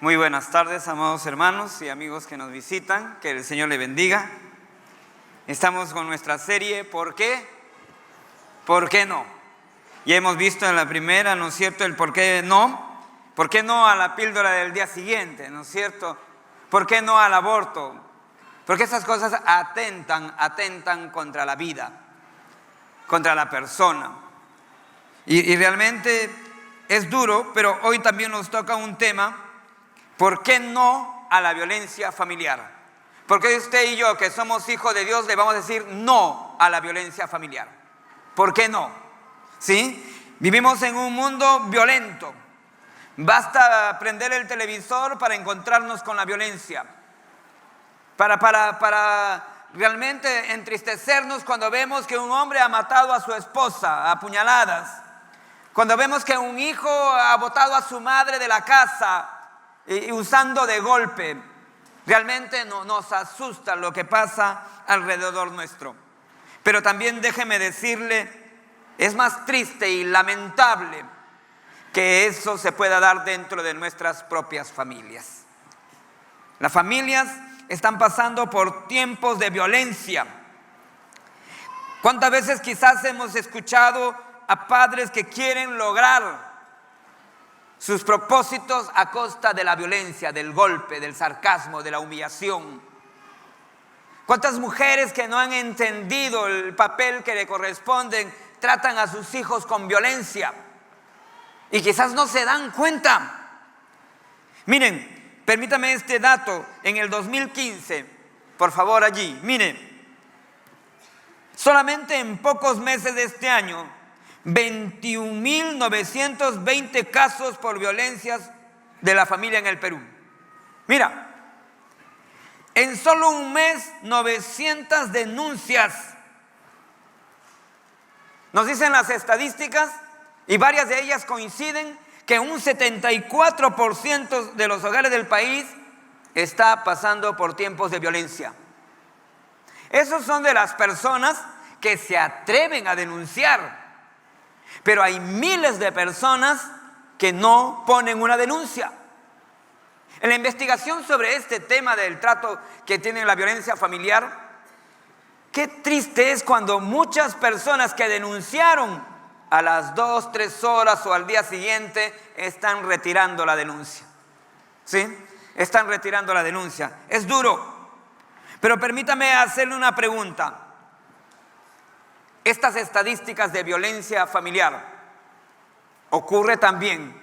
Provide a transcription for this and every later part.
Muy buenas tardes, amados hermanos y amigos que nos visitan. Que el Señor le bendiga. Estamos con nuestra serie ¿Por qué? ¿Por qué no? Ya hemos visto en la primera, ¿no es cierto?, el por qué no. ¿Por qué no a la píldora del día siguiente?, ¿no es cierto? ¿Por qué no al aborto? Porque esas cosas atentan contra la vida, contra la persona. Y realmente es duro, pero hoy también nos toca un tema: ¿por qué no a la violencia familiar? Porque usted y yo, que somos hijos de Dios, le vamos a decir no a la violencia familiar. ¿Por qué no? ¿Sí? Vivimos en un mundo violento. Basta prender el televisor para encontrarnos con la violencia. Para realmente entristecernos cuando vemos que un hombre ha matado a su esposa a puñaladas. Cuando vemos que un hijo ha botado a su madre de la casa y usando de golpe. Realmente nos asusta lo que pasa alrededor nuestro. Pero también déjeme decirle, es más triste y lamentable que eso se pueda dar dentro de nuestras propias familias. Las familias están pasando por tiempos de violencia. ¿Cuántas veces quizás hemos escuchado a padres que quieren lograr sus propósitos a costa de la violencia, del golpe, del sarcasmo, de la humillación? ¿Cuántas mujeres que no han entendido el papel que le corresponden tratan a sus hijos con violencia y quizás no se dan cuenta? Miren, permítame este dato. En el 2015, por favor, allí, miren, solamente en pocos meses de este año, 21.920 casos por violencias de la familia en el Perú. Mira, en solo un mes, 900 denuncias. Nos dicen las estadísticas, y varias de ellas coinciden, que un 74% de los hogares del país está pasando por tiempos de violencia. Esos son de las personas que se atreven a denunciar. Pero hay miles de personas que no ponen una denuncia. En la investigación sobre este tema del trato que tiene la violencia familiar, qué triste es cuando muchas personas que denunciaron a las 2, 3 horas o al día siguiente están retirando la denuncia. ¿Sí? Están retirando la denuncia. Es duro. Pero permítame hacerle una pregunta. Estas estadísticas de violencia familiar ¿ocurre también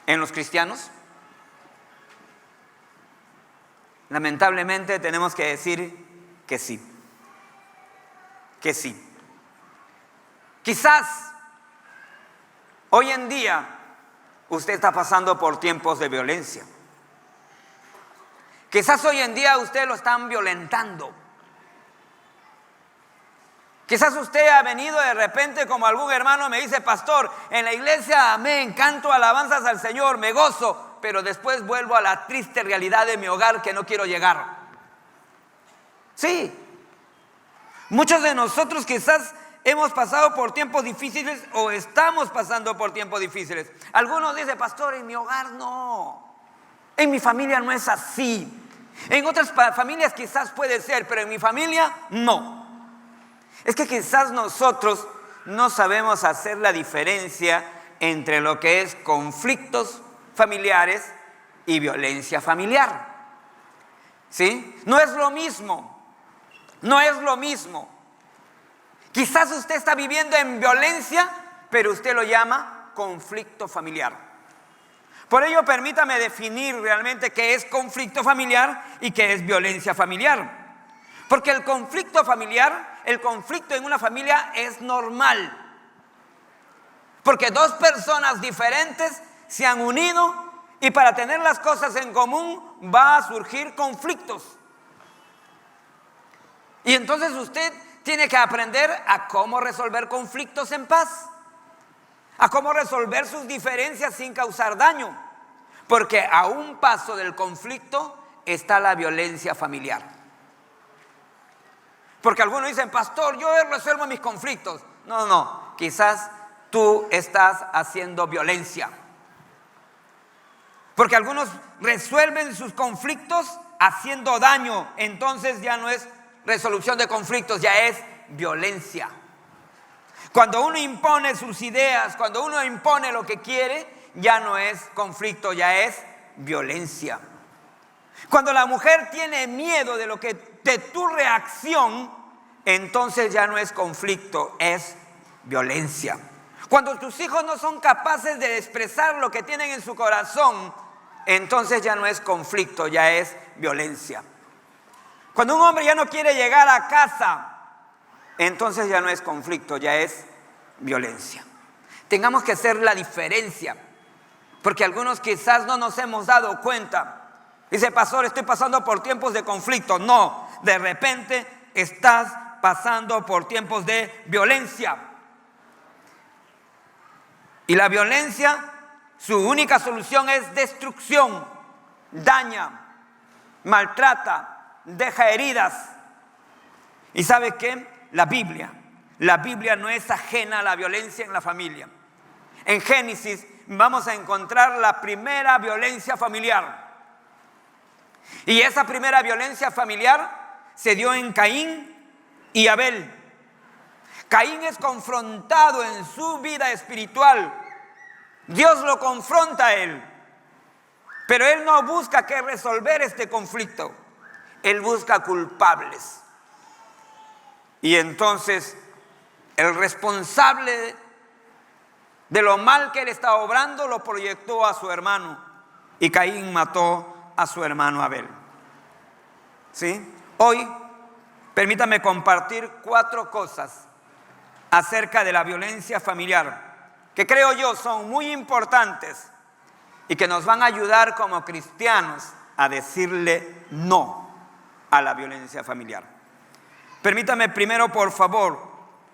en los cristianos? Lamentablemente tenemos que decir que sí. Que sí. Quizás hoy en día usted está pasando por tiempos de violencia. Quizás hoy en día usted lo están violentando. Quizás usted ha venido de repente, como algún hermano me dice: pastor, en la iglesia amén, canto alabanzas al Señor, me gozo, pero después vuelvo a la triste realidad de mi hogar que no quiero llegar. Sí, muchos de nosotros quizás hemos pasado por tiempos difíciles o estamos pasando por tiempos difíciles. Algunos dicen: pastor, en mi hogar no, en mi familia no es así. En otras familias quizás puede ser, pero en mi familia no. Es que quizás nosotros no sabemos hacer la diferencia entre lo que es conflictos familiares y violencia familiar. ¿Sí? No es lo mismo. No es lo mismo. Quizás usted está viviendo en violencia, pero usted lo llama conflicto familiar. Por ello, permítame definir realmente qué es conflicto familiar y qué es violencia familiar. Porque el conflicto familiar, el conflicto en una familia es normal. Porque dos personas diferentes se han unido y para tener las cosas en común va a surgir conflictos. Y entonces usted tiene que aprender a cómo resolver conflictos en paz, a cómo resolver sus diferencias sin causar daño. Porque a un paso del conflicto está la violencia familiar. Porque algunos dicen: pastor, yo resuelvo mis conflictos. No, quizás tú estás haciendo violencia. Porque algunos resuelven sus conflictos haciendo daño. Entonces ya no es resolución de conflictos, ya es violencia. Cuando uno impone sus ideas, cuando uno impone lo que quiere, ya no es conflicto, ya es violencia. Cuando la mujer tiene miedo de tu reacción, entonces ya no es conflicto, es violencia. Cuando tus hijos no son capaces de expresar lo que tienen en su corazón, entonces ya no es conflicto, ya es violencia. Cuando un hombre ya no quiere llegar a casa, entonces ya no es conflicto, ya es violencia. Tengamos que hacer la diferencia, porque algunos quizás no nos hemos dado cuenta. Dice, pastor, estoy pasando por tiempos de conflicto. No, de repente estás pasando por tiempos de violencia. Y la violencia, su única solución es destrucción, daña, maltrata, deja heridas. ¿Y sabe qué? La Biblia no es ajena a la violencia en la familia. En Génesis vamos a encontrar la primera violencia familiar. Y esa primera violencia familiar se dio en Caín y Abel. Caín es confrontado en su vida espiritual. Dios lo confronta a él. Pero él no busca que resolver este conflicto. Él busca culpables. Y entonces el responsable de lo mal que él estaba obrando lo proyectó a su hermano. Y Caín mató a su hermano Abel. ¿Sí? Hoy, permítame compartir 4 cosas acerca de la violencia familiar, que creo yo son muy importantes y que nos van a ayudar como cristianos a decirle no a la violencia familiar. Permítame primero, por favor,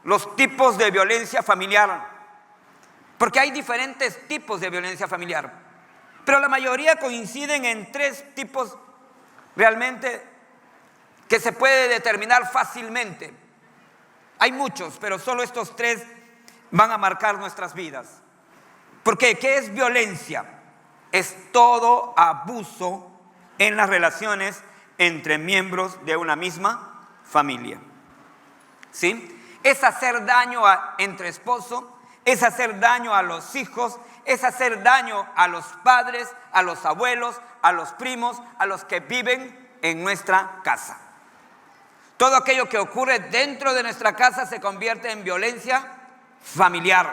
los tipos de violencia familiar, porque hay diferentes tipos de violencia familiar, pero la mayoría coinciden en 3 tipos realmente que se puede determinar fácilmente. Hay muchos, pero solo estos 3 van a marcar nuestras vidas. Porque ¿qué es violencia? Es todo abuso en las relaciones entre miembros de una misma familia. ¿Sí? Es hacer daño entre esposos, es hacer daño a los hijos, es hacer daño a los padres, a los abuelos, a los primos, a los que viven en nuestra casa. Todo aquello que ocurre dentro de nuestra casa se convierte en violencia familiar.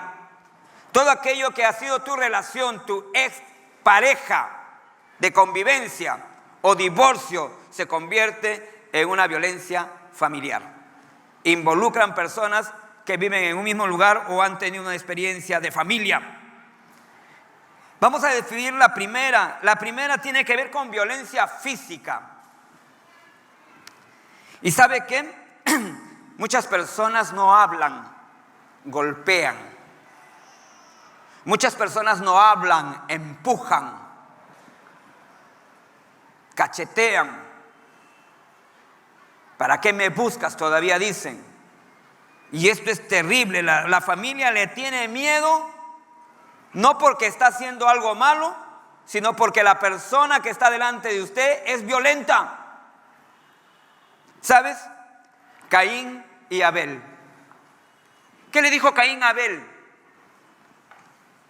Todo aquello que ha sido tu relación, tu ex pareja de convivencia o divorcio, se convierte en una violencia familiar. Involucran personas que viven en un mismo lugar o han tenido una experiencia de familia. Vamos a definir la primera. La primera tiene que ver con violencia física. ¿Y sabe qué? Muchas personas no hablan, golpean. Muchas personas no hablan, empujan, cachetean. ¿Para qué me buscas? Todavía dicen. Y esto es terrible. La familia le tiene miedo, no porque está haciendo algo malo, sino porque la persona que está delante de usted es violenta. ¿Sabes? Caín y Abel. ¿Qué le dijo Caín a Abel?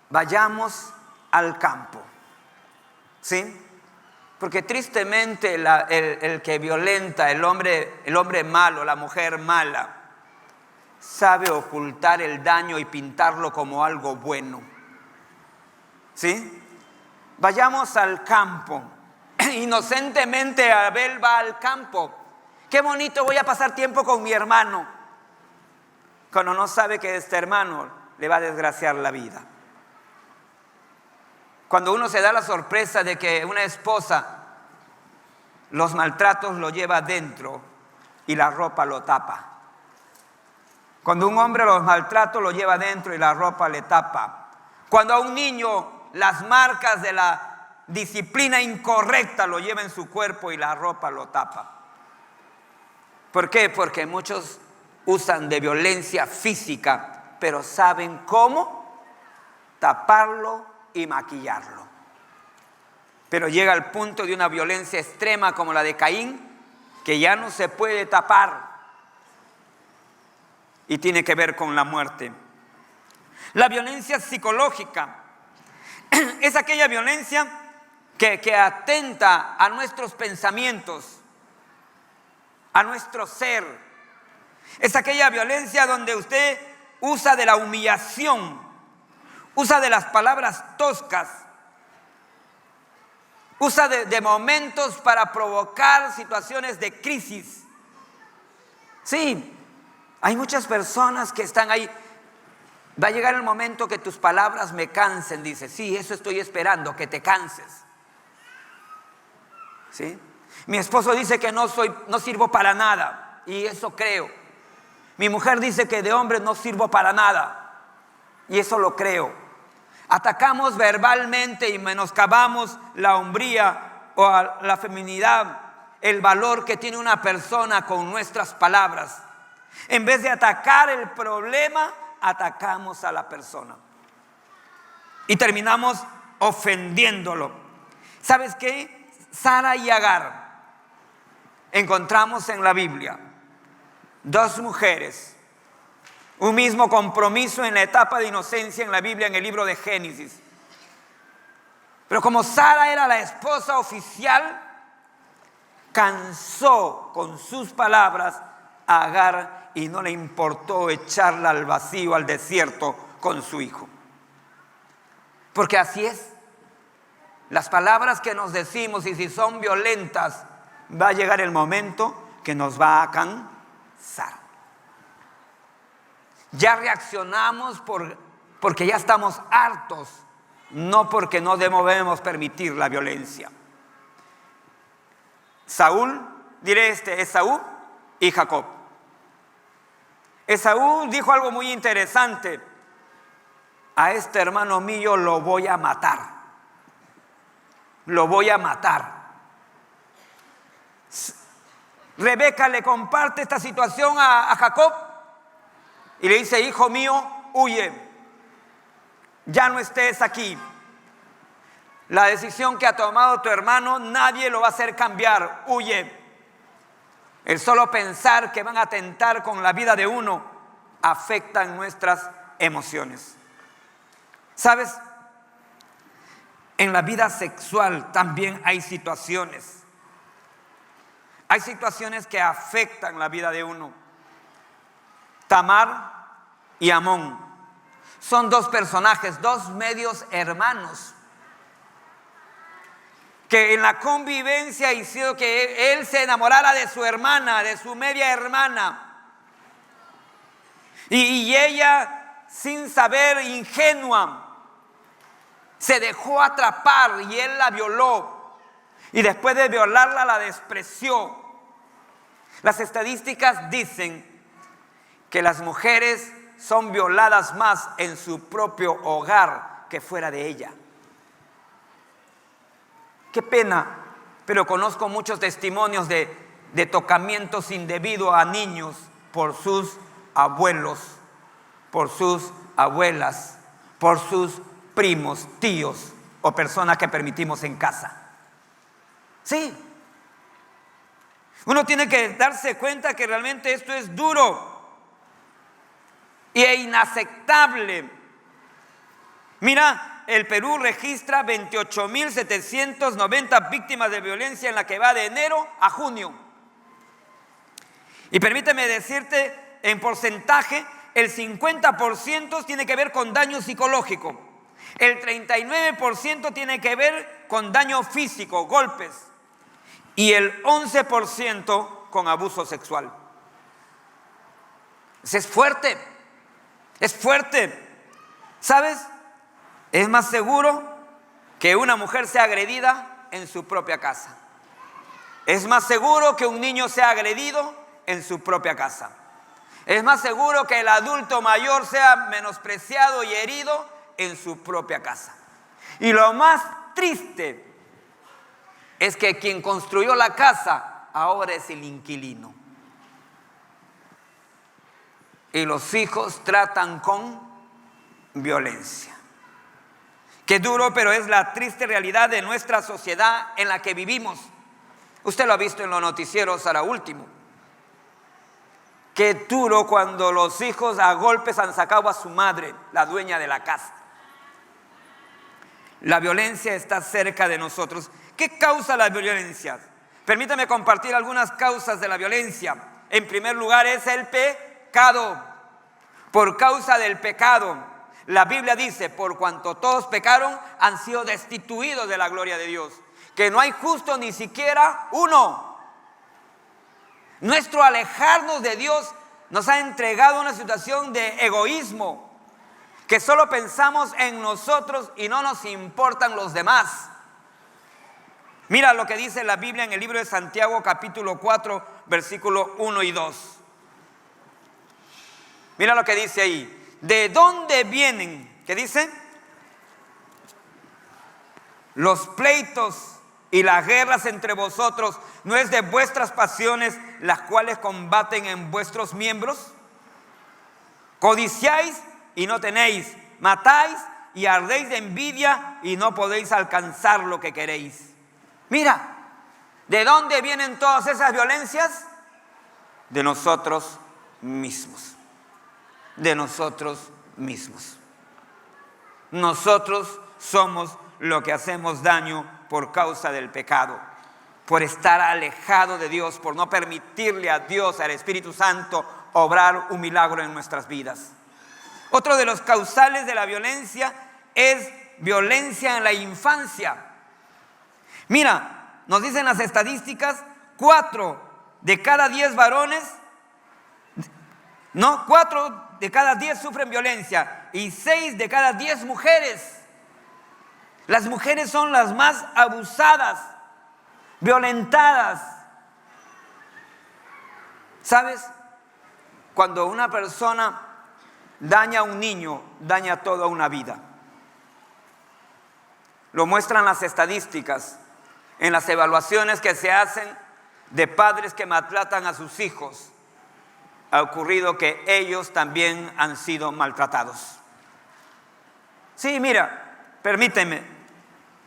Vayamos al campo. ¿Sí? Porque tristemente el que violenta, el hombre malo, la mujer mala, sabe ocultar el daño y pintarlo como algo bueno. ¿Sí? Vayamos al campo. Inocentemente Abel va al campo. Qué bonito, voy a pasar tiempo con mi hermano. Cuando no sabe que este hermano le va a desgraciar la vida. Cuando uno se da la sorpresa de que una esposa los maltratos lo lleva dentro y la ropa lo tapa. Cuando un hombre los maltratos lo lleva dentro y la ropa le tapa. Cuando a un niño las marcas de la disciplina incorrecta lo lleva en su cuerpo y la ropa lo tapa. ¿Por qué? Porque muchos usan de violencia física, pero saben cómo taparlo y maquillarlo. pero llega al punto de una violencia extrema como la de Caín, que ya no se puede tapar y tiene que ver con la muerte. La violencia psicológica es aquella violencia que atenta a nuestros pensamientos, a nuestro ser. Es aquella violencia donde usted usa de la humillación, usa de las palabras toscas, usa de momentos para provocar situaciones de crisis. Sí, hay muchas personas que están ahí. Va a llegar el momento que tus palabras me cansen, dice. Sí, eso estoy esperando, que te canses. ¿Sí? Mi esposo dice que no sirvo para nada, y eso creo. Mi mujer dice que de hombre no sirvo para nada, y eso lo creo. Atacamos verbalmente y menoscabamos la hombría o la feminidad, el valor que tiene una persona con nuestras palabras. En vez de atacar el problema, atacamos a la persona y terminamos ofendiéndolo. ¿Sabes qué? Sara y Agar, encontramos en la Biblia dos mujeres, un mismo compromiso en la etapa de inocencia en la Biblia, en el libro de Génesis. Pero como Sara era la esposa oficial, cansó con sus palabras a Agar y no le importó echarla al vacío, al desierto con su hijo. Porque así es. Las palabras que nos decimos, y si son violentas, va a llegar el momento que nos va a cansar. Ya reaccionamos porque ya estamos hartos, no porque no debemos permitir la violencia. Esaú y Jacob. Esaú dijo algo muy interesante: a este hermano mío lo voy a matar. Lo voy a matar. Rebeca le comparte esta situación a Jacob y le dice: hijo mío, huye, ya no estés aquí. La decisión que ha tomado tu hermano nadie lo va a hacer cambiar, huye. El solo pensar que van a atentar con la vida de uno afecta nuestras emociones. ¿Sabes? En la vida sexual también hay situaciones. Hay situaciones que afectan la vida de uno. Tamar y Amón son dos personajes, dos medios hermanos, que en la convivencia hicieron que él se enamorara de su hermana, de su media hermana. Y ella, sin saber, ingenua, se dejó atrapar y él la violó. Y después de violarla, la despreció. Las estadísticas dicen que las mujeres son violadas más en su propio hogar que fuera de ella. Qué pena, pero conozco muchos testimonios de tocamientos indebidos a niños por sus abuelos, por sus abuelas, por sus primos, tíos o personas que permitimos en casa. Sí. Uno tiene que darse cuenta que realmente esto es duro e inaceptable. Mira, el Perú registra 28.790 víctimas de violencia en la que va de enero a junio. Y permíteme decirte, en porcentaje, el 50% tiene que ver con daño psicológico. El 39% tiene que ver con daño físico, golpes. Y el 11% con abuso sexual. Es fuerte. Es fuerte. ¿Sabes? Es más seguro que una mujer sea agredida en su propia casa. Es más seguro que un niño sea agredido en su propia casa. Es más seguro que el adulto mayor sea menospreciado y herido en su propia casa. Y lo más triste es que quien construyó la casa ahora es el inquilino. Y los hijos tratan con violencia. Qué duro, pero es la triste realidad de nuestra sociedad en la que vivimos. Usted lo ha visto en los noticieros ahora último. Qué duro cuando los hijos a golpes han sacado a su madre, la dueña de la casa. La violencia está cerca de nosotros. ¿Qué causa la violencia? Permítame compartir algunas causas de la violencia. En primer lugar es el pecado. Por causa del pecado, la Biblia dice, por cuanto todos pecaron, han sido destituidos de la gloria de Dios. Que no hay justo ni siquiera uno. Nuestro alejarnos de Dios nos ha entregado una situación de egoísmo, que solo pensamos en nosotros y no nos importan los demás. Mira lo que dice la Biblia en el libro de Santiago capítulo 4, versículo 1 y 2. Mira lo que dice ahí. ¿De dónde vienen? ¿Qué dice? Los pleitos y las guerras entre vosotros, ¿no es de vuestras pasiones las cuales combaten en vuestros miembros? Codiciáis y no tenéis, matáis y ardéis de envidia y no podéis alcanzar lo que queréis. Mira, ¿de dónde vienen todas esas violencias? De nosotros mismos. De nosotros mismos. Nosotros somos lo que hacemos daño por causa del pecado, por estar alejado de Dios, por no permitirle a Dios, al Espíritu Santo, obrar un milagro en nuestras vidas. Otro de los causales de la violencia es violencia en la infancia. Mira, nos dicen las estadísticas, 4 de cada 10 varones, 4 de cada 10 sufren violencia y 6 de cada 10 mujeres. Las mujeres son las más abusadas, violentadas. ¿Sabes? Cuando una persona daña a un niño, daña toda una vida. Lo muestran las estadísticas en las evaluaciones que se hacen de padres que maltratan a sus hijos. Ha ocurrido que ellos también han sido maltratados. Sí, mira, permíteme.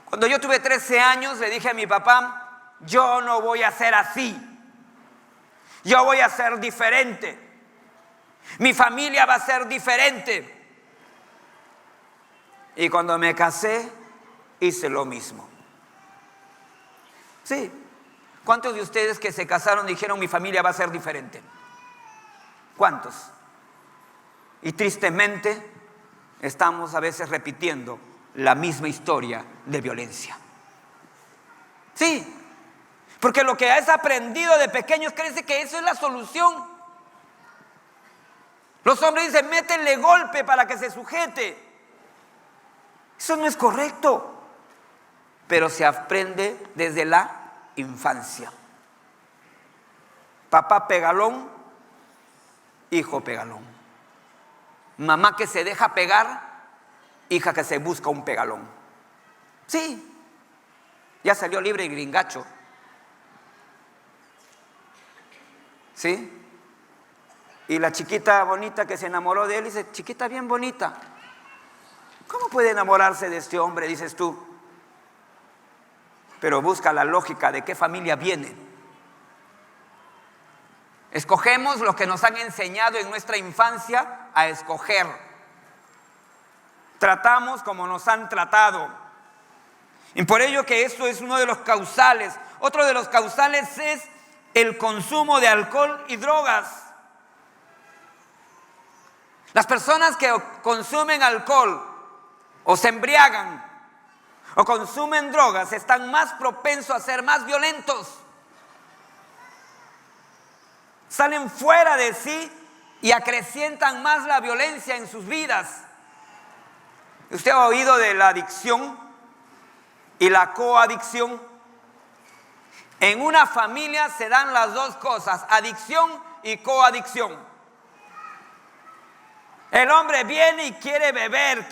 Cuando yo tuve 13 años le dije a mi papá, yo no voy a ser así. Yo voy a ser diferente. Mi familia va a ser diferente. Y cuando me casé, hice lo mismo. Sí. ¿Cuántos de ustedes que se casaron dijeron mi familia va a ser diferente? ¿Cuántos? Y tristemente estamos a veces repitiendo la misma historia de violencia. Sí, porque lo que has aprendido de pequeños crece que eso es la solución. Los hombres dicen, métele golpe para que se sujete. Eso no es correcto, pero se aprende desde la infancia. Papá pegalón, hijo pegalón. Mamá que se deja pegar, hija que se busca un pegalón. Sí, ya salió libre el gringacho. ¿Sí? Y la chiquita bonita que se enamoró de él dice, chiquita bien bonita, ¿cómo puede enamorarse de este hombre? Dices tú. Pero busca la lógica de qué familia viene. Escogemos lo que nos han enseñado en nuestra infancia a escoger. Tratamos como nos han tratado. Y por ello que esto es uno de los causales. Otro de los causales es el consumo de alcohol y drogas. Las personas que consumen alcohol o se embriagan o consumen drogas están más propensos a ser más violentos. Salen fuera de sí y acrecientan más la violencia en sus vidas. ¿Usted ha oído de la adicción y la coadicción? En una familia se dan las dos cosas, adicción y coadicción. El hombre viene y quiere beber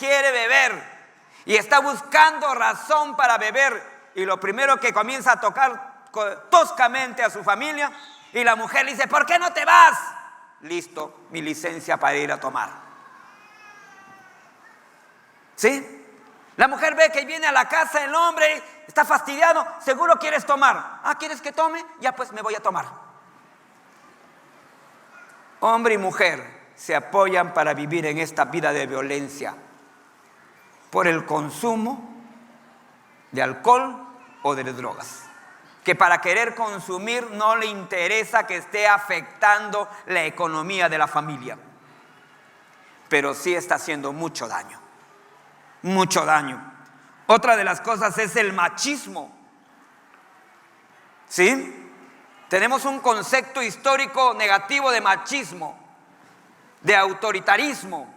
y está buscando razón para beber, y lo primero que comienza a tocar toscamente a su familia, y la mujer le dice, ¿por qué no te vas? Listo, mi licencia para ir a tomar. ¿Sí? La mujer ve que viene a la casa el hombre, está fastidiado, seguro quieres tomar. Ah, ¿quieres que tome? Ya pues me voy a tomar. Hombre y mujer se apoyan para vivir en esta vida de violencia por el consumo de alcohol o de drogas, que para querer consumir no le interesa que esté afectando la economía de la familia, pero sí está haciendo mucho daño, mucho daño. Otra de las cosas es el machismo, ¿sí? Tenemos un concepto histórico negativo de machismo, de autoritarismo,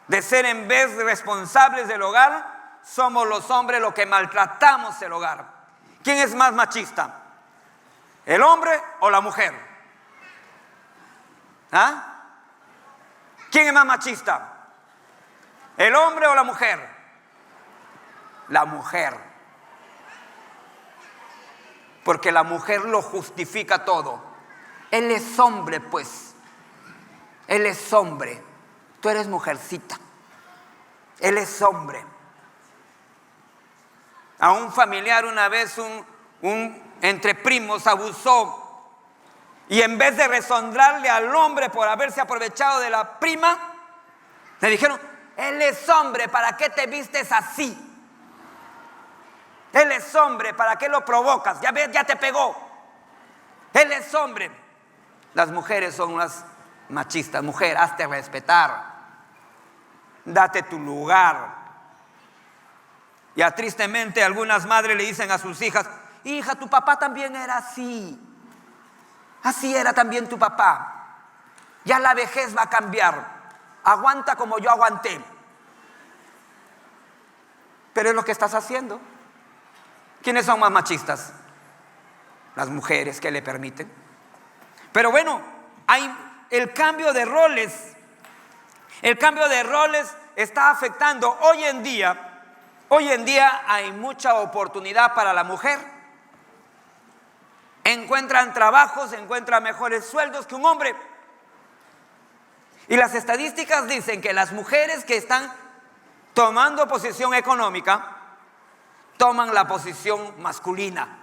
de ser en vez de responsables del hogar, somos los hombres los que maltratamos el hogar. ¿Quién es más machista? ¿El hombre o la mujer? ¿Ah? ¿Quién es más machista? ¿El hombre o la mujer? La mujer. Porque la mujer lo justifica todo. Él es hombre, pues. Él es hombre. Tú eres mujercita. Él es hombre. A un familiar una vez, entre primos abusó. Y en vez de resondrarle al hombre por haberse aprovechado de la prima, le dijeron: él es hombre, ¿para qué te vistes así? Él es hombre, ¿para qué lo provocas? Ya ves, ya te pegó. Él es hombre. Las mujeres son las machistas. Mujer, hazte respetar. Date tu lugar. Ya tristemente algunas madres le dicen a sus hijas: hija, tu papá también era así. Así era también tu papá. Ya la vejez va a cambiar. Aguanta como yo aguanté. Pero es lo que estás haciendo. ¿Quiénes son más machistas? Las mujeres, que le permiten. Pero bueno, hay el cambio de roles. El cambio de roles está afectando hoy en día. Hoy en día hay mucha oportunidad para la mujer. Encuentran trabajos, encuentran mejores sueldos que un hombre. Y las estadísticas dicen que las mujeres que están tomando posición económica toman la posición masculina.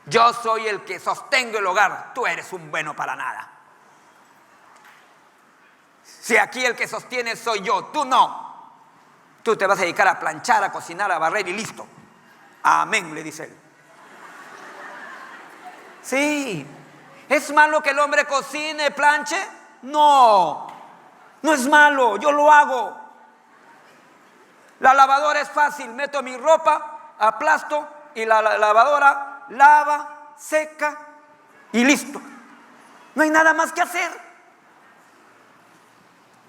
Yo soy el que sostengo el hogar, tú eres un bueno para nada. Si aquí el que sostiene soy yo, tú no. Tú te vas a dedicar a planchar, a cocinar, a barrer y listo. Amén, le dice él. Sí. ¿Es malo que el hombre cocine, planche? No, no es malo, yo lo hago. La lavadora es fácil, meto mi ropa, aplasto y la lavadora lava, seca y listo. No hay nada más que hacer.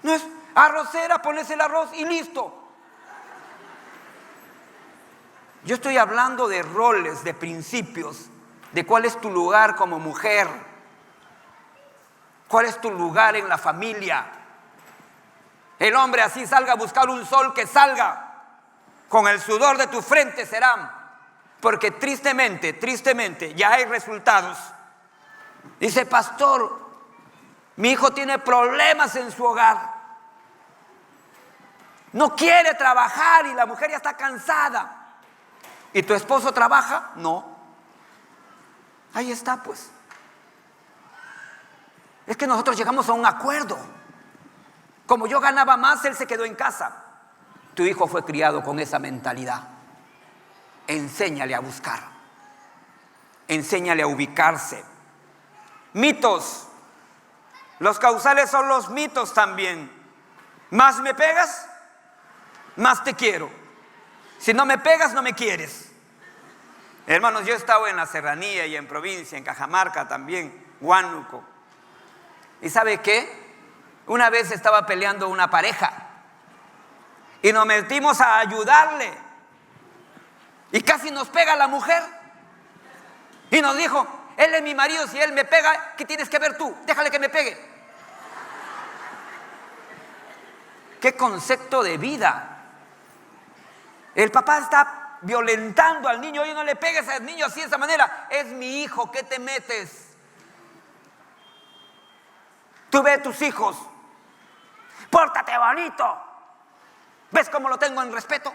No es arrocera, pones el arroz y listo. Yo estoy hablando de roles, de principios, de cuál es tu lugar como mujer, cuál es tu lugar en la familia. El hombre así salga a buscar un sol, que salga, con el sudor de tu frente será, porque tristemente ya hay resultados. Dice: pastor, mi hijo tiene problemas en su hogar, no quiere trabajar y la mujer ya está cansada. ¿Y tu esposo trabaja? No. Ahí está, pues. Es que nosotros llegamos a un acuerdo. Como yo ganaba más, él se quedó en casa. Tu hijo fue criado con esa mentalidad. Enséñale a buscar. Enséñale a ubicarse. Mitos. Los causales son los mitos también. Más me pegas, más te quiero. Si no me pegas, no me quieres. Hermanos, yo he estado en la serranía y en provincia, en Cajamarca también, Huánuco. ¿Y sabe qué? Una vez estaba peleando una pareja y nos metimos a ayudarle y casi nos pega la mujer y nos dijo: él es mi marido, si él me pega, ¿qué tienes que ver tú? Déjale que me pegue. ¿Qué concepto de vida? El papá está violentando al niño. Oye, no le pegues al niño así de esa manera. Es mi hijo, ¿qué te metes? Tú ve a tus hijos, pórtate bonito. ¿Ves cómo lo tengo en respeto?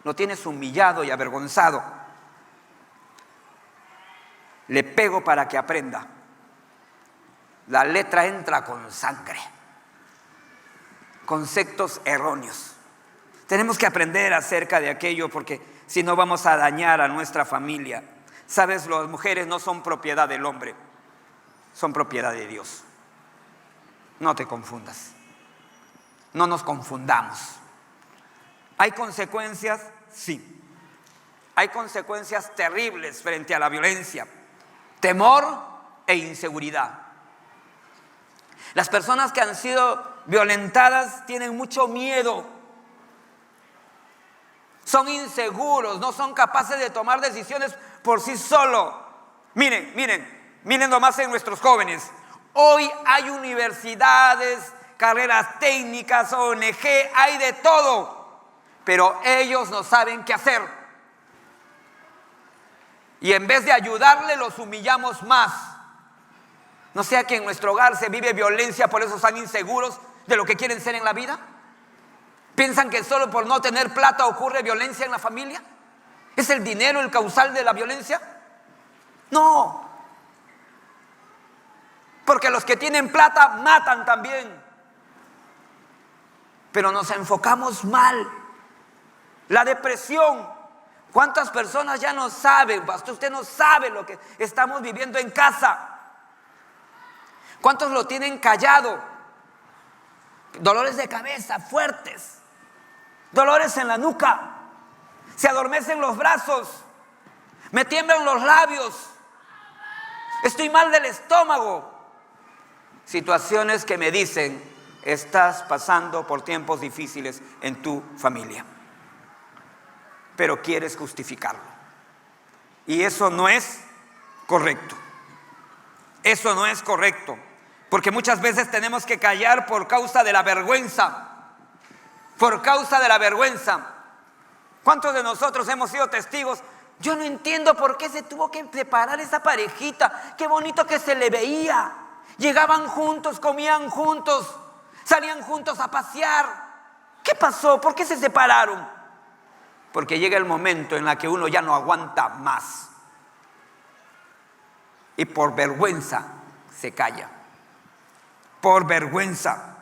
Lo tienes humillado y avergonzado. Le pego para que aprenda. La letra entra con sangre. Conceptos erróneos. Tenemos que aprender acerca de aquello, porque si no vamos a dañar a nuestra familia. Sabes, las mujeres no son propiedad del hombre, son propiedad de Dios. No te confundas. No nos confundamos. ¿Hay consecuencias? Sí. Hay consecuencias terribles frente a la violencia. Temor e inseguridad. Las personas que han sido violentadas tienen mucho miedo. Son inseguros, no son capaces de tomar decisiones por sí solos. Miren nomás en nuestros jóvenes. Hoy hay universidades, carreras técnicas, ONG, hay de todo. Pero ellos no saben qué hacer. Y en vez de ayudarle, los humillamos más. No sea que en nuestro hogar se vive violencia, por eso están inseguros de lo que quieren ser en la vida. ¿Piensan que solo por no tener plata ocurre violencia en la familia? ¿Es el dinero el causal de la violencia? No. Porque los que tienen plata matan también. Pero nos enfocamos mal. La depresión. ¿Cuántas personas ya no saben? Pastor, usted no sabe lo que estamos viviendo en casa. ¿Cuántos lo tienen callado? Dolores de cabeza fuertes. Dolores en la nuca. Se adormecen los brazos. Me tiemblan los labios. Estoy mal del estómago. Situaciones que me dicen: estás pasando por tiempos difíciles en tu familia. Pero quieres justificarlo. Y eso no es correcto. Eso no es correcto. Porque muchas veces tenemos que callar por causa de la vergüenza. Por causa de la vergüenza. ¿Cuántos de nosotros hemos sido testigos? Yo no entiendo por qué se tuvo que separar esa parejita. Qué bonito que se le veía. Llegaban juntos, comían juntos, salían juntos a pasear. ¿Qué pasó? ¿Por qué se separaron? Porque llega el momento en el que uno ya no aguanta más. Y por vergüenza se calla. Por vergüenza.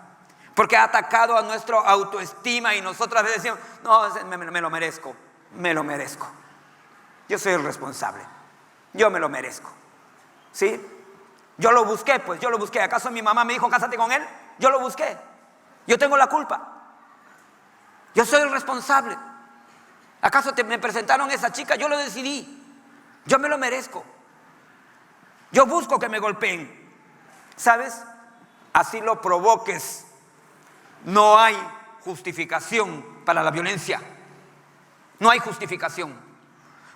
Porque ha atacado a nuestra autoestima y nosotros a veces decimos: no, me lo merezco, me lo merezco. Yo soy el responsable, yo me lo merezco. ¿Sí? Yo lo busqué, pues yo lo busqué. ¿Acaso mi mamá me dijo cásate con él? Yo lo busqué. Yo tengo la culpa. Yo soy el responsable. ¿Acaso me presentaron esa chica? Yo lo decidí. Yo me lo merezco. Yo busco que me golpeen. ¿Sabes? Así lo provoques. No hay justificación para la violencia. No hay justificación.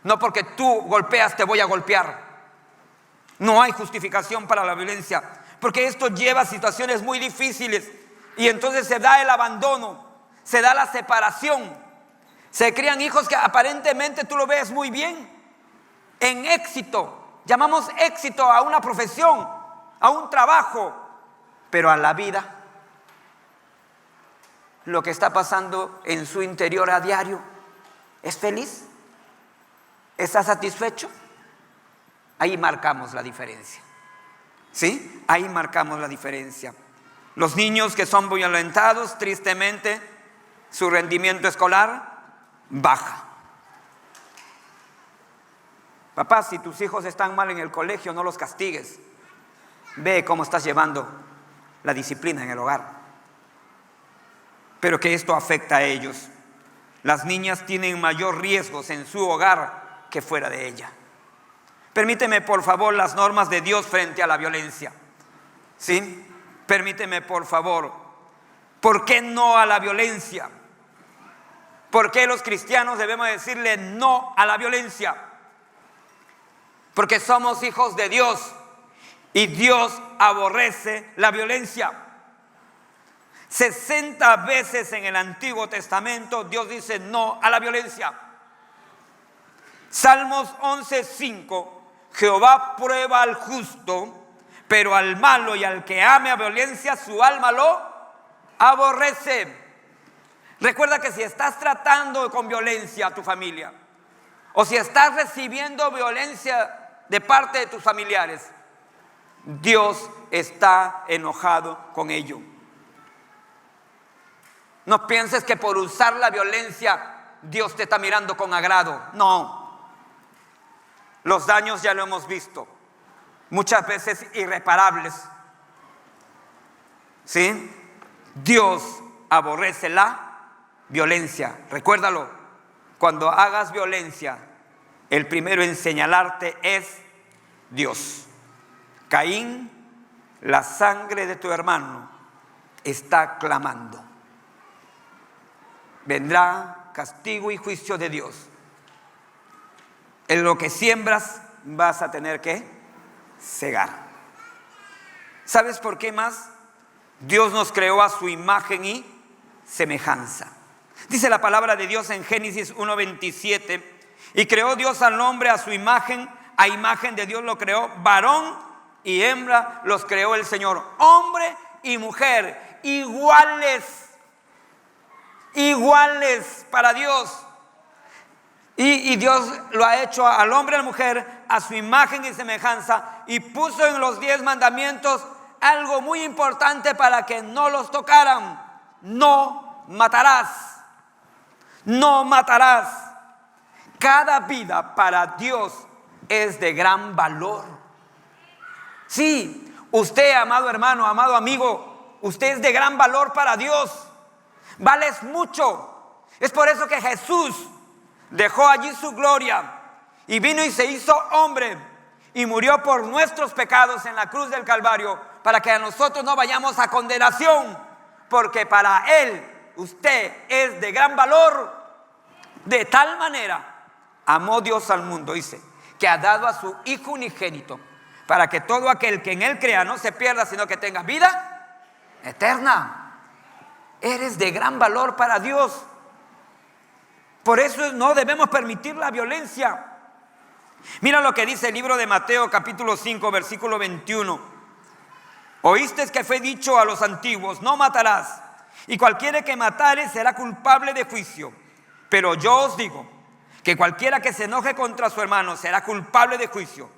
No porque tú golpeas te voy a golpear. No hay justificación para la violencia. Porque esto lleva a situaciones muy difíciles. Y entonces se da el abandono. Se da la separación. Se crían hijos que aparentemente tú lo ves muy bien. En éxito. Llamamos éxito a una profesión, a un trabajo. Pero a la vida, lo que está pasando en su interior a diario, ¿es feliz? ¿Está satisfecho? Ahí marcamos la diferencia. ¿Sí? Ahí marcamos la diferencia. Los niños que son violentados, tristemente, su rendimiento escolar baja. Papá, si tus hijos están mal en el colegio, no los castigues. Ve cómo estás llevando la disciplina en el hogar. Pero que esto afecta a ellos. Las niñas tienen mayor riesgos en su hogar que fuera de ella. Permíteme, por favor, las normas de Dios frente a la violencia. ¿Sí? Permíteme, por favor. ¿Por qué no a la violencia? ¿Por qué los cristianos debemos decirle no a la violencia? Porque somos hijos de Dios y Dios aborrece la violencia. 60 veces en el Antiguo Testamento Dios dice no a la violencia. Salmos 11:5: Jehová prueba al justo, pero al malo y al que ame a violencia su alma lo aborrece. Recuerda que si estás tratando con violencia a tu familia, o si estás recibiendo violencia de parte de tus familiares, Dios está enojado con ello. No pienses que por usar la violencia Dios te está mirando con agrado. No. Los daños ya lo hemos visto, muchas veces irreparables. ¿Sí? Dios aborrece la violencia. Recuérdalo, cuando hagas violencia, el primero en señalarte es Dios. Caín, la sangre de tu hermano está clamando. Vendrá castigo y juicio de Dios. En lo que siembras vas a tener que segar. ¿Sabes por qué más? Dios nos creó a su imagen y semejanza. Dice la palabra de Dios en Génesis 1:27, y creó Dios al hombre a su imagen, a imagen de Dios lo creó, varón y hembra los creó el Señor. Hombre y mujer, iguales para Dios. Y Dios lo ha hecho al hombre y a la mujer a su imagen y semejanza, y puso en los 10 mandamientos algo muy importante para que no los tocaran: no matarás. No matarás. Cada vida para Dios es de gran valor. Sí, usted, amado hermano, amado amigo, usted es de gran valor para Dios. Vales mucho. Es por eso que Jesús dejó allí su gloria y vino y se hizo hombre y murió por nuestros pecados en la cruz del Calvario, para que a nosotros no vayamos a condenación, porque para Él usted es de gran valor. De tal manera amó Dios al mundo, dice, que ha dado a su Hijo unigénito, para que todo aquel que en Él crea no se pierda, sino que tenga vida eterna. Eres de gran valor para Dios. Por eso no debemos permitir la violencia. Mira lo que dice el libro de Mateo capítulo 5 versículo 21. Oísteis que fue dicho a los antiguos: no matarás, y cualquiera que matare será culpable de juicio. Pero yo os digo que cualquiera que se enoje contra su hermano será culpable de juicio,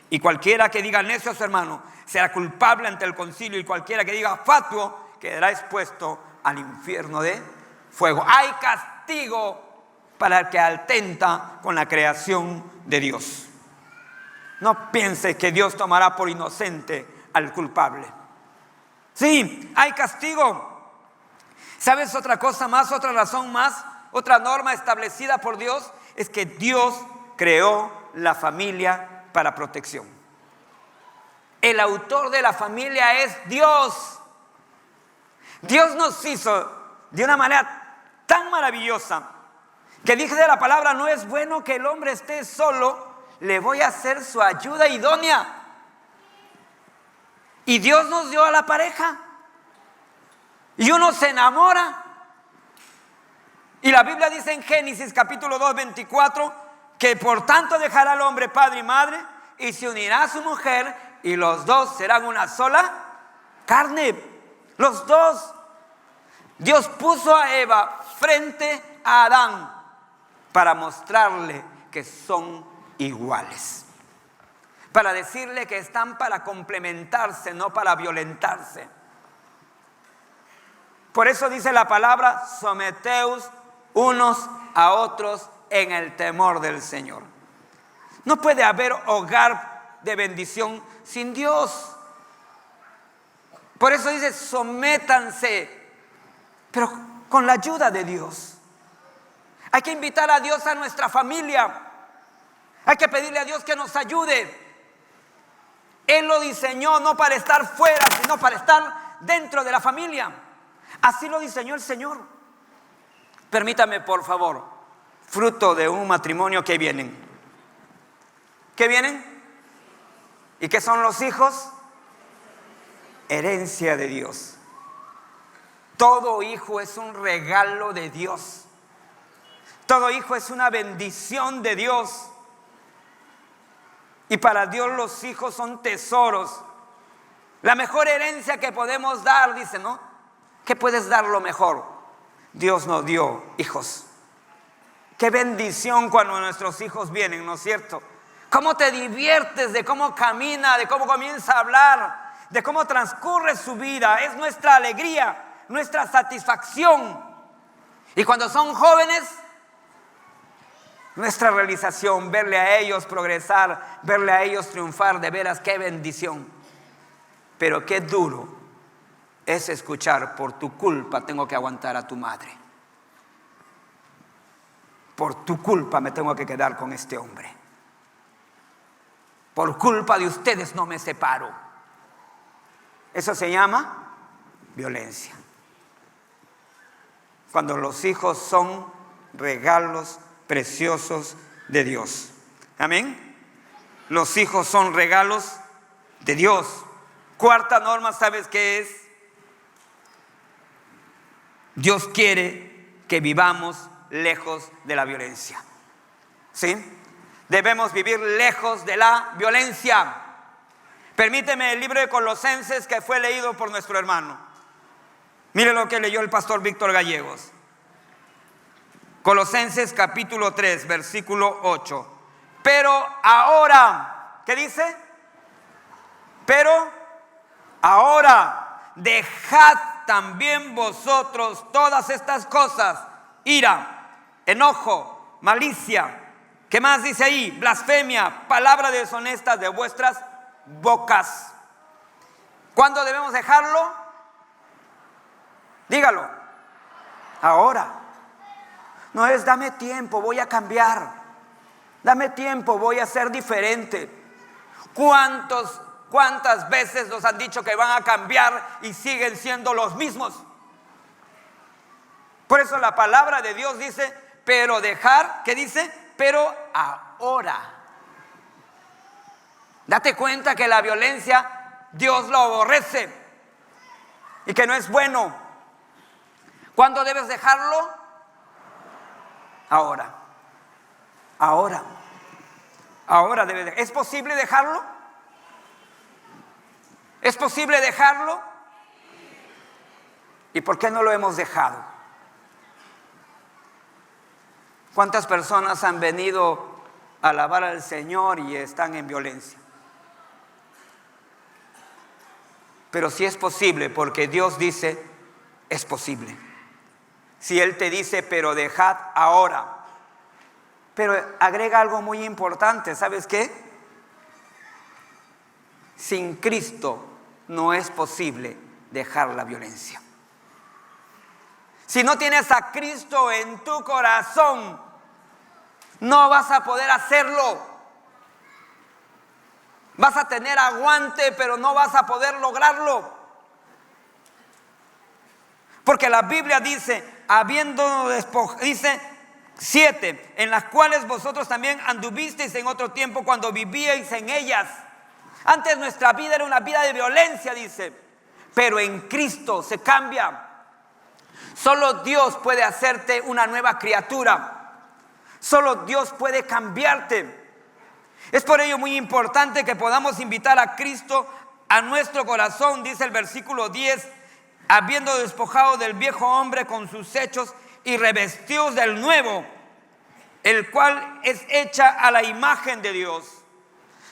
y cualquiera que diga necio a su hermano será culpable ante el concilio, y cualquiera que diga fatuo quedará expuesto al infierno de fuego. Hay castigo para el que atenta con la creación de Dios. No pienses que Dios tomará por inocente al culpable. Sí, hay castigo. ¿Sabes otra cosa más, otra razón más, otra norma establecida por Dios? Es que Dios creó la familia para protección. El autor de la familia es Dios. Dios nos hizo de una manera tan maravillosa que dice la palabra: no es bueno que el hombre esté solo, le voy a hacer su ayuda idónea. Y Dios nos dio a la pareja, y uno se enamora. Y la Biblia dice en Génesis capítulo 2, 24, que por tanto dejará al hombre padre y madre, y se unirá a su mujer, y los dos serán una sola carne. Los dos. Dios puso a Eva frente a Adán para mostrarle que son iguales, para decirle que están para complementarse, no para violentarse. Por eso dice la palabra: someteos unos a otros en el temor del Señor. No puede haber hogar de bendición sin Dios. Por eso dice: sométanse, pero con la ayuda de Dios. Hay que invitar a Dios a nuestra familia. Hay que pedirle a Dios que nos ayude. Él lo diseñó no para estar fuera, sino para estar dentro de la familia. Así lo diseñó el Señor. Permítame, por favor, fruto de un matrimonio, ¿qué vienen? ¿Qué vienen? ¿Y qué son los hijos? Herencia de Dios. Todo hijo es un regalo de Dios. Todo hijo es una bendición de Dios. Y para Dios los hijos son tesoros. La mejor herencia que podemos dar, dice, ¿no? ¿Qué puedes dar lo mejor? Dios nos dio hijos. Qué bendición cuando nuestros hijos vienen, ¿no es cierto? Cómo te diviertes de cómo camina, de cómo comienza a hablar, de cómo transcurre su vida. Es nuestra alegría, nuestra satisfacción. Y cuando son jóvenes, nuestra realización, verle a ellos progresar, verle a ellos triunfar, de veras qué bendición. Pero qué duro es escuchar: por tu culpa tengo que aguantar a tu madre. Por tu culpa me tengo que quedar con este hombre. Por culpa de ustedes no me separo. Eso se llama violencia. Cuando los hijos son regalos preciosos de Dios. Amén. Los hijos son regalos de Dios. Cuarta norma, ¿sabes qué es? Dios quiere que vivamos lejos de la violencia. ¿Sí? Debemos vivir lejos de la violencia. Permíteme el libro de Colosenses que fue leído por nuestro hermano. Mire lo que leyó el pastor Víctor Gallegos. Colosenses capítulo 3, versículo 8. Pero ahora, ¿qué dice? Pero ahora dejad también vosotros todas estas cosas: ira, enojo, malicia. ¿Qué más dice ahí? Blasfemia, palabras deshonestas de vuestras bocas. ¿Cuándo debemos dejarlo? Dígalo. Ahora. No es dame tiempo, voy a cambiar. Dame tiempo, voy a ser diferente. ¿Cuántas veces nos han dicho que van a cambiar y siguen siendo los mismos? Por eso la palabra de Dios dice: pero dejar, ¿qué dice? Pero ahora. Date cuenta que la violencia Dios lo aborrece y que no es bueno. ¿Cuándo debes dejarlo? Ahora. Ahora. Ahora debes dejarlo. ¿Es posible dejarlo? ¿Es posible dejarlo? ¿Y por qué no lo hemos dejado? ¿Cuántas personas han venido a alabar al Señor y están en violencia? Pero sí es posible, porque Dios dice: es posible. Si Él te dice: pero dejad ahora. Pero agrega algo muy importante, ¿sabes qué? Sin Cristo no es posible dejar la violencia. Si no tienes a Cristo en tu corazón, no vas a poder hacerlo. Vas a tener aguante, pero no vas a poder lograrlo. Porque la Biblia dice: dice 7, en las cuales vosotros también anduvisteis en otro tiempo cuando vivíais en ellas. Antes nuestra vida era una vida de violencia, dice. Pero en Cristo se cambia. Solo Dios puede hacerte una nueva criatura. Solo Dios puede cambiarte. Es por ello muy importante que podamos invitar a Cristo a nuestro corazón. Dice el versículo 10: habiendo despojado del viejo hombre con sus hechos y revestidos del nuevo, el cual es hecha a la imagen de Dios.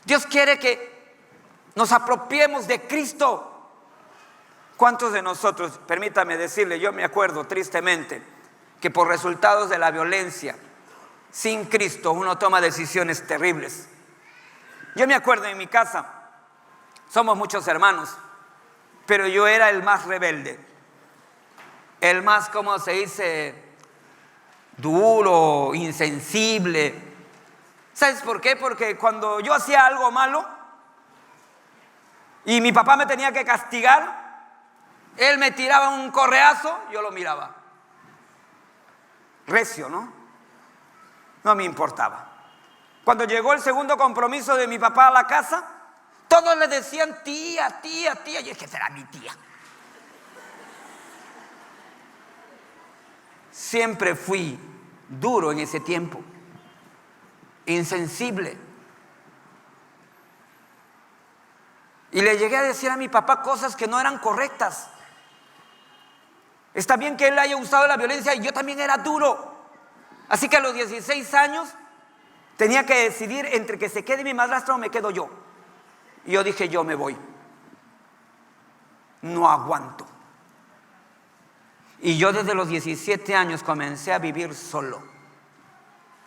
Dios quiere que nos apropiemos de Cristo. ¿Cuántos de nosotros, permítame decirle, yo me acuerdo tristemente que por resultados de la violencia, sin Cristo uno toma decisiones terribles? Yo me acuerdo en mi casa, somos muchos hermanos, pero yo era el más rebelde, el más, ¿cómo se dice?, duro, insensible. ¿Sabes por qué? Porque cuando yo hacía algo malo y mi papá me tenía que castigar, él me tiraba un correazo, yo lo miraba. Recio, ¿no? No me importaba. Cuando llegó el segundo compromiso de mi papá a la casa, todos le decían tía, tía, tía. Y es que será mi tía. Siempre fui duro en ese tiempo, insensible. Y le llegué a decir a mi papá cosas que no eran correctas. Está bien que él haya usado la violencia y yo también era duro. Así que a los 16 años tenía que decidir entre que se quede mi madrastra o me quedo yo. Y yo dije, yo me voy. No aguanto. Y yo desde los 17 años comencé a vivir solo.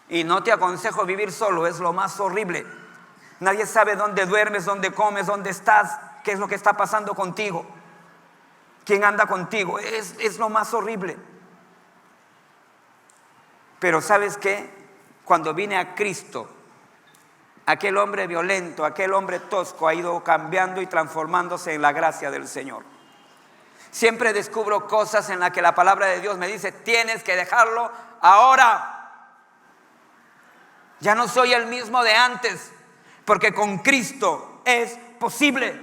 Y no te aconsejo vivir solo, es lo más horrible. Nadie sabe dónde duermes, dónde comes, dónde estás, qué es lo que está pasando contigo, quién anda contigo. Es lo más horrible. Pero ¿sabes qué? Cuando vine a Cristo, aquel hombre violento, aquel hombre tosco ha ido cambiando y transformándose en la gracia del Señor. Siempre descubro cosas en las que la palabra de Dios me dice, tienes que dejarlo ahora. Ya no soy el mismo de antes, porque con Cristo es posible.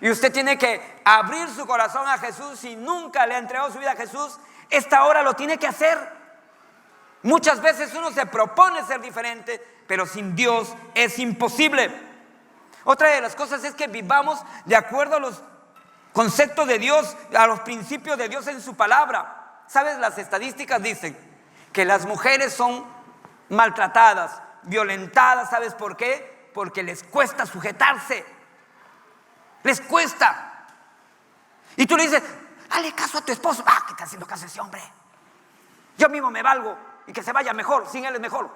Y usted tiene que abrir su corazón a Jesús. Si nunca le ha entregado su vida a Jesús, esta hora lo tiene que hacer. Muchas veces uno se propone ser diferente, pero sin Dios es imposible. Otra de las cosas es que vivamos de acuerdo a los conceptos de Dios, a los principios de Dios en su palabra. ¿Sabes? Las estadísticas dicen que las mujeres son maltratadas, violentadas. ¿Sabes por qué? Porque les cuesta sujetarse. Les cuesta. Y tú le dices, dale caso a tu esposo. ¿Qué está haciendo caso a ese hombre? Yo mismo me valgo y que se vaya mejor, sin él es mejor.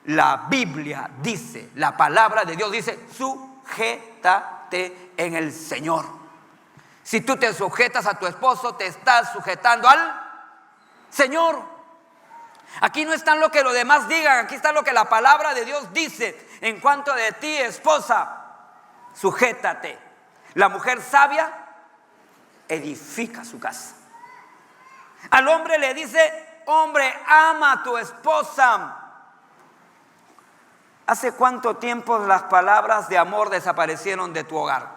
La Biblia dice, la palabra de Dios dice, sujétate en el Señor. Si tú te sujetas a tu esposo, te estás sujetando al Señor. Aquí no está lo que los demás digan, aquí está lo que la palabra de Dios dice. En cuanto de ti, esposa, sujétate. La mujer sabia edifica su casa. Al hombre le dice, hombre, ama a tu esposa. ¿Hace cuánto tiempo las palabras de amor desaparecieron de tu hogar?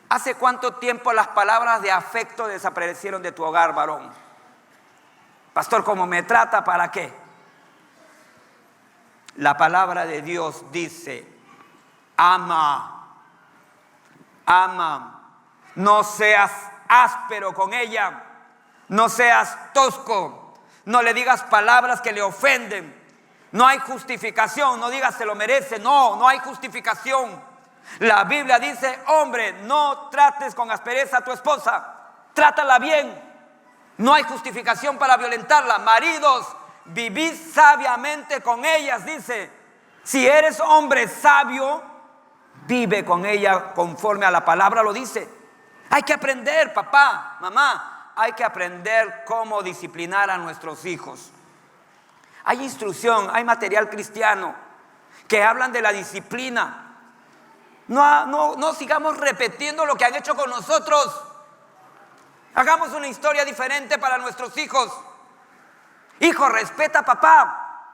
¿Hace cuánto tiempo las palabras de afecto desaparecieron de tu hogar, varón? Pastor, ¿cómo me trata? ¿Para qué? La palabra de Dios dice, ama, ama. No seas áspero con ella, no seas tosco, no le digas palabras que le ofenden. No hay justificación, no digas se lo merece, no hay justificación. La Biblia dice, hombre, no trates con aspereza a tu esposa, trátala bien. No hay justificación para violentarla. Maridos, vivid sabiamente con ellas, dice. Si eres hombre sabio, vive con ella conforme a la palabra lo dice. Hay que aprender, papá, mamá, hay que aprender cómo disciplinar a nuestros hijos. Hay instrucción, hay material cristiano que hablan de la disciplina. No sigamos repitiendo lo que han hecho con nosotros. Hagamos una historia diferente para nuestros hijos. Hijo, respeta a papá.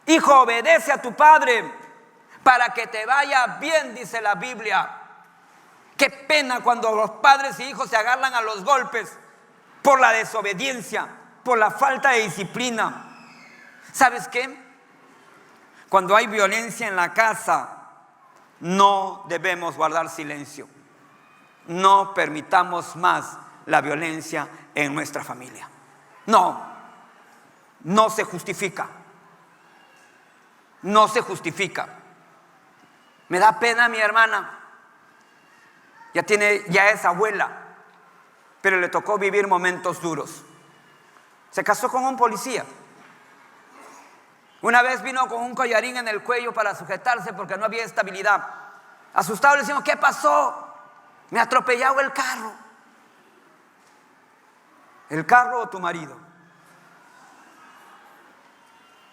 Hijo, obedece a tu padre para que te vaya bien, dice la Biblia. Qué pena cuando los padres y hijos se agarran a los golpes por la desobediencia, por la falta de disciplina. ¿Sabes qué? Cuando hay violencia en la casa, no debemos guardar silencio. No permitamos más la violencia en nuestra familia. No se justifica. No se justifica. Me da pena mi hermana. Ya es abuela, pero le tocó vivir momentos duros. Se casó con un policía. Una vez vino con un collarín en el cuello para sujetarse porque no había estabilidad. Asustado le decimos, ¿qué pasó? Me ha atropellado el carro. ¿El carro o tu marido?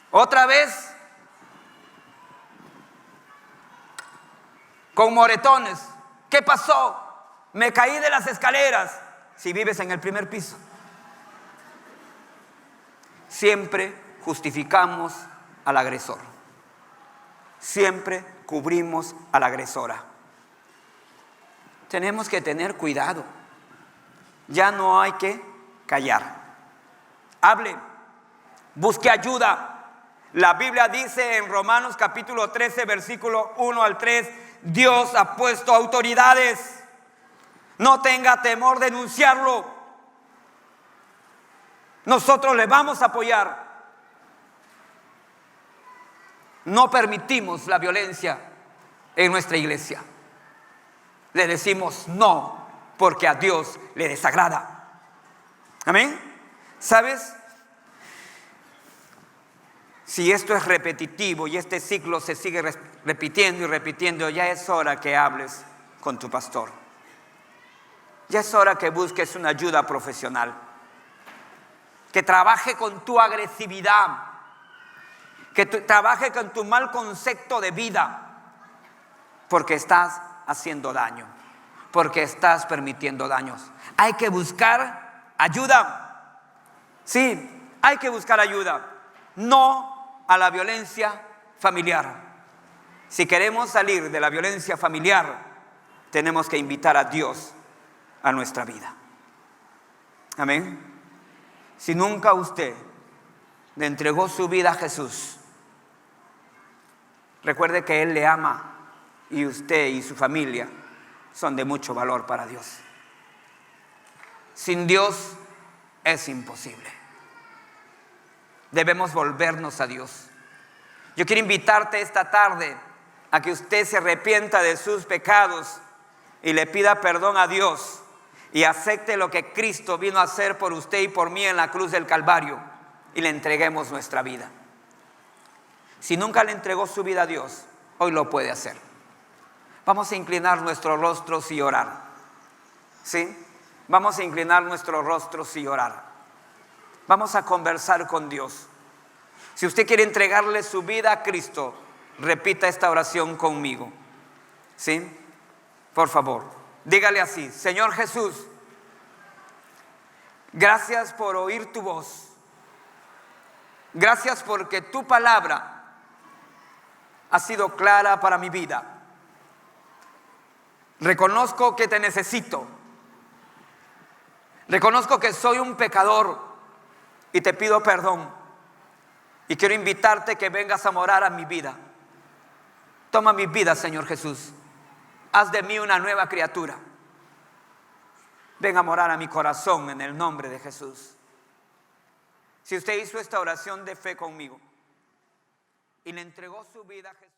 Otra vez, con moretones. ¿Qué pasó? Me caí de las escaleras. Si vives en el primer piso. Siempre justificamos al agresor. Siempre cubrimos a la agresora. Tenemos que tener cuidado. Ya no hay que callar. Hable, busque ayuda. La Biblia dice en Romanos capítulo 13, versículo 1 al 3, Dios ha puesto autoridades. No tenga temor de denunciarlo. Nosotros le vamos a apoyar. No permitimos la violencia en nuestra iglesia. Le decimos no, porque a Dios le desagrada. Amén. ¿Sabes? Si esto es repetitivo y este ciclo se sigue repitiendo y repitiendo, ya es hora que hables con tu pastor. Ya es hora que busques una ayuda profesional, que trabaje con tu agresividad, que trabaje con tu mal concepto de vida, porque estás haciendo daño, porque estás permitiendo daños. Hay que buscar ayuda. Sí, hay que buscar ayuda. No a la violencia familiar. Si queremos salir de la violencia familiar, tenemos que invitar a Dios a nuestra vida. Amén. Si nunca usted le entregó su vida a Jesús, recuerde que Él le ama y usted y su familia son de mucho valor para Dios. Sin Dios es imposible. Debemos volvernos a Dios. Yo quiero invitarte esta tarde a que usted se arrepienta de sus pecados y le pida perdón a Dios y acepte lo que Cristo vino a hacer por usted y por mí en la cruz del Calvario, y le entreguemos nuestra vida. Si nunca le entregó su vida a Dios, hoy lo puede hacer. Vamos a inclinar nuestros rostros y orar. ¿Sí? Vamos a inclinar nuestros rostros y orar. Vamos a conversar con Dios. Si usted quiere entregarle su vida a Cristo, repita esta oración conmigo. ¿Sí? Por favor, dígale así: Señor Jesús, gracias por oír tu voz. Gracias porque tu palabra ha sido clara para mi vida. Reconozco que te necesito. Reconozco que soy un pecador y te pido perdón. Y quiero invitarte que vengas a morar a mi vida. Toma mi vida, Señor Jesús. Haz de mí una nueva criatura. Ven a morar a mi corazón en el nombre de Jesús. Si usted hizo esta oración de fe conmigo y le entregó su vida a Jesús.